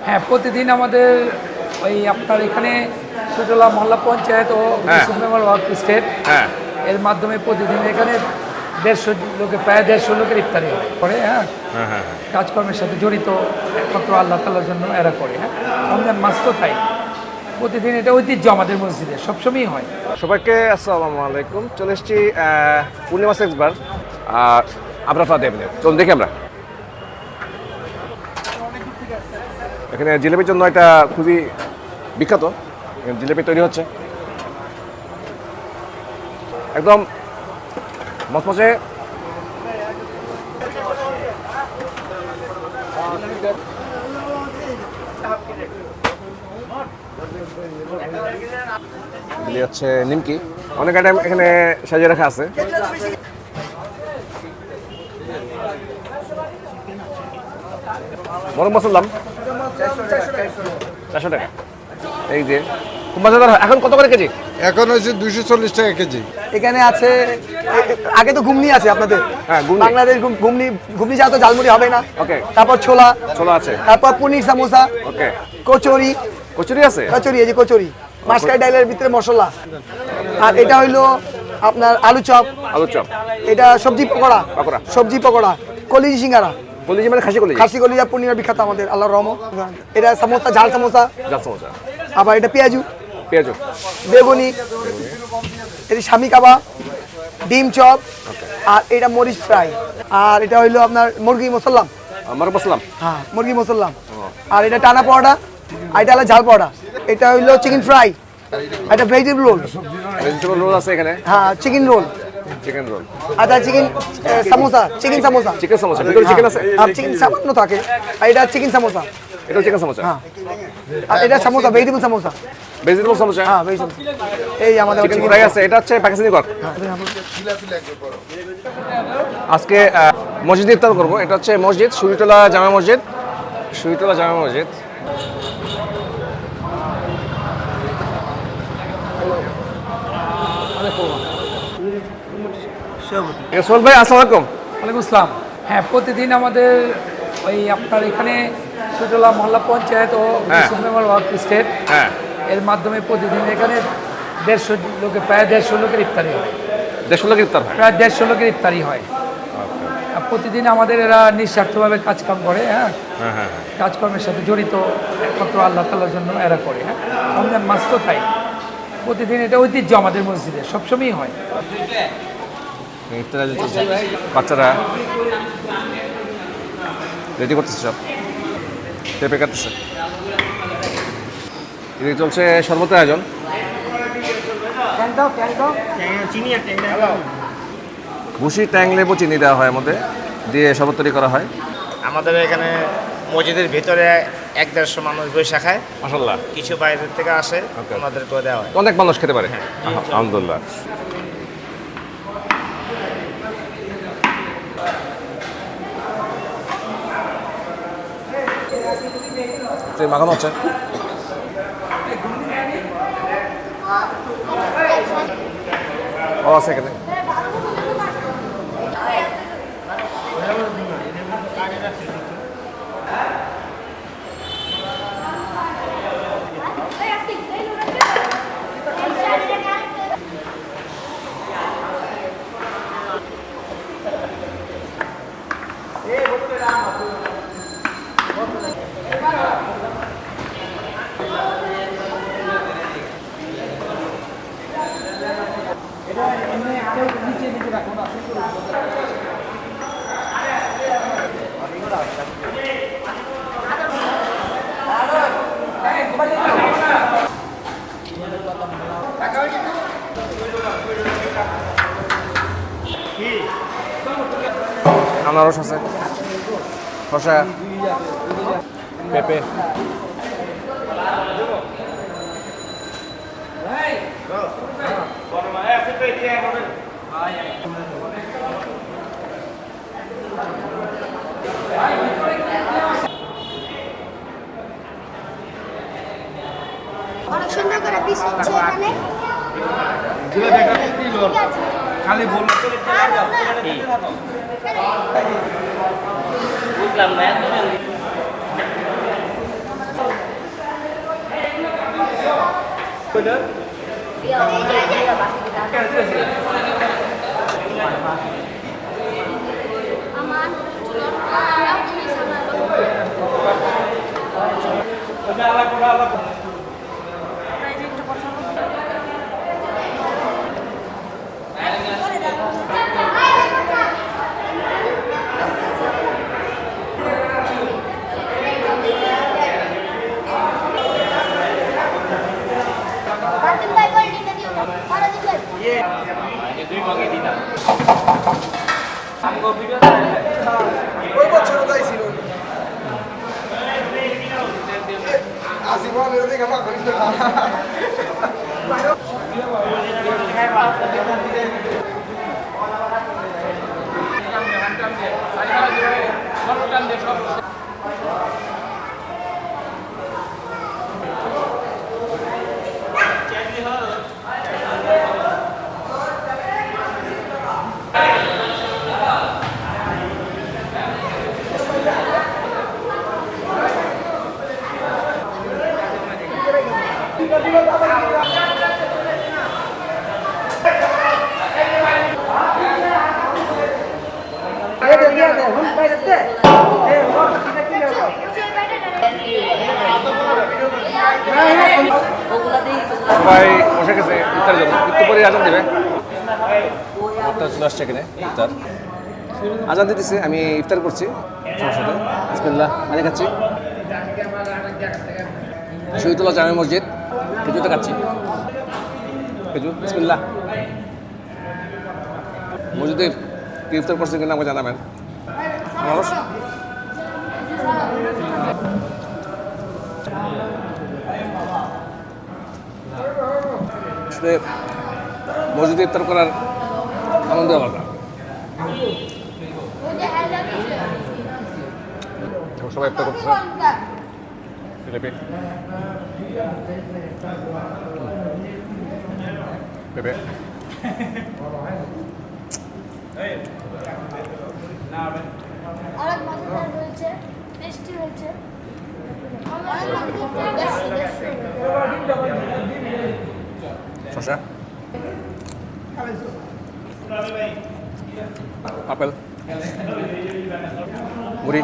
হ্যাঁ, প্রতিদিন আমাদের ওই আপনার এখানে সুজলা মহল্লা পঞ্চায়েত ও সুপ্রিম ওয়ার্ক স্টেট এর মাধ্যমে প্রতিদিন এখানে 150 লোকে প্রায় 150 লোকের ইফতারি করে। কাজকর্মের সাথে জড়িত একমাত্র আল্লাহ তাআলার জন্য এরা করে। রমজান মাস তো তাই প্রতিদিন এটা ঐতিহ্য আমাদের মসজিদে সবসময়ই হয়। সবাইকে আসসালামু আলাইকুম। চলে এসেছি পূর্ণিমা সেক্সবার আর আবরাফা দেবনে। চলুন দেখি আমরা এখানে জিলেপির জন্য এটা খুবই বিখ্যাত। জিলেপি তৈরি হচ্ছে একদম মচমচে। হচ্ছে নিমকি, অনেক আইটেম এখানে সাজিয়ে রাখা আছে। বরং বসালাম 400 টাকা। এই যে খুব মজাদার হয়। এখন কত করে কেজি? এখন হচ্ছে 240 টাকা কেজি। এখানে আছে আগে তো ঘুমনি আছে আপনাদের। হ্যাঁ, বাংলাদেশ ঘুমনি যা তো ঝালমুড়ি হবে না। ওকে, তারপর ছোলা আছে, তারপর পনির সামোসা, ওকে, কচুরি আছে, এই যে কচুরি মাসকাই ডালের ভিতরে মশলা। আর এটা হইলো আপনার আলু চপ, এটা সবজি পকোড়া, কলিজি সিঙ্গারা। কলিজি মানে খাসি কলিজা পূর্ণিমা বিখ্যাত আমাদের আল্লাহর রহমত। এটা সামোসা, ঝাল সামোসা। আবার এটা পেঁয়াজু, বেগুনি, এটা স্বামী কাবাব, ডিম চপ, আর এটা মরিচ ফ্রাই। আর এটা হইলো আপনার মুরগি মশলাম। হ্যাঁ, মুরগি মশলাম। আর এটা টানা পরোটা, আর এটা হলো ঝাল পরোটা। এটা হইলো চিকেন ফ্রাই, এটা ভেজিটেবল রোল আছে এখানে। হ্যাঁ, চিকেন রোল। আচ্ছা, চিকেন সামোসা, ভিতরে চিকেন আছে। চিকেন সামান্য থাকে। আর এটা চিকেন সামোসা, এটা চিকেন সামোসা। হ্যাঁ, আর এটা সামোসা, ভেজিটেবল সামোসা। হ্যাঁ, এই আমাদের চিকেন ফ্রাই আছে। এটা হচ্ছে পাকিস্তানি কক। আজকে মসজিদে ইফতার করবো। এটা হচ্ছে মসজিদ সুইটোলা জামে মসজিদ। সোহেল ভাই, আসসালামু আলাইকুম। ওয়ালাইকুম আসসালাম। হ্যাঁ, প্রতিদিন আমাদের ওই আপনার এখানে সুজলা মহল্লা পঞ্চায়েত ও সুপ্রিম ওয়ার্ক স্টেট এর মাধ্যমে প্রতিদিন এখানে 150 লোকে প্রায় 150 লোকের ইফতারি হয়। 150 লোকের ইফতার হয়? প্রায় 150 লোকের ইফতারি হয়। প্রতিদিন আমাদের এরা নিঃস্বার্থভাবে কাজকাম করে। কাজকর্মের সাথে জড়িত একমাত্র আল্লাহ তাআলার জন্য এরা করে। রমজান মাস তো তাই প্রতিদিন এটা ঐতিহ্য আমাদের মসজিদে সবসময়ই হয়। বাচ্চারা রেডি করতেছে, সব পেঁপে কাটতেছে। এদিকে চলছে শরবতের আয়োজন। ভুসি, ট্যাং, লেবু, চিনি দেওয়া হয়, মধ্যে দিয়ে শরবত তৈরি করা হয়। আমাদের এখানে মসজিদের ভিতরে 1-150 মানুষ বসে খায়। মাশাআল্লাহ। কিছু বাইরের থেকে আসে, আমাদেরকে দেওয়া হয়। অনেক মানুষ খেতে পারে। আলহামদুলিল্লাহ। মাখানো হচ্ছে। আছে এখানে। আনারস আছে, শসা, পেঁপে। অনেক সুন্দর করে পিস হচ্ছে এখানে। খালি বলুন বুঝলাম না আমার বাতিল ভাই কোয়ালিটিটা দিও না মারা দিবে ওই বছর তাই ছিল আসিফান এর দিকে আমার করিস না সবাই বসে গেছে ইফতারের জন্য, একটু পরে আজান দেবে। আমারটা চলে আসছে এখানে ইফতার, আজান দিতেছে, আমি ইফতার করছি সবার সাথে। বিসমিল্লাহ, পানি খাচ্ছি। শহীদুল্লাহ জামে মসজিদ, খেজুরটা খাচ্ছি, খেজুর। বিসমিল্লাহ। মসজিদে ইফতার করছে কিনা আমাকে জানাবেন। মানুষ আসলে মসজিদে ইফতার করার আনন্দ আলাদা। সবাই ইফতার করতেছে। পেঁপে পেঁপে অনেক মজাদার হয়েছে, টেস্টি হয়েছে। শসা, আপেল, মুড়ি,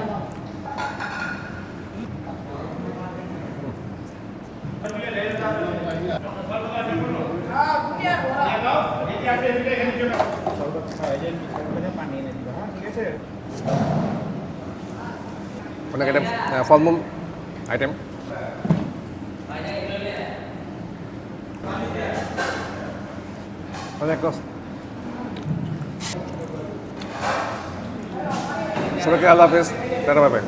অনেক আইটেম, ফলমূল আইটেম। অনেক সবাইকে আল্লাহ হাফেজ, টাটা বাই বাই।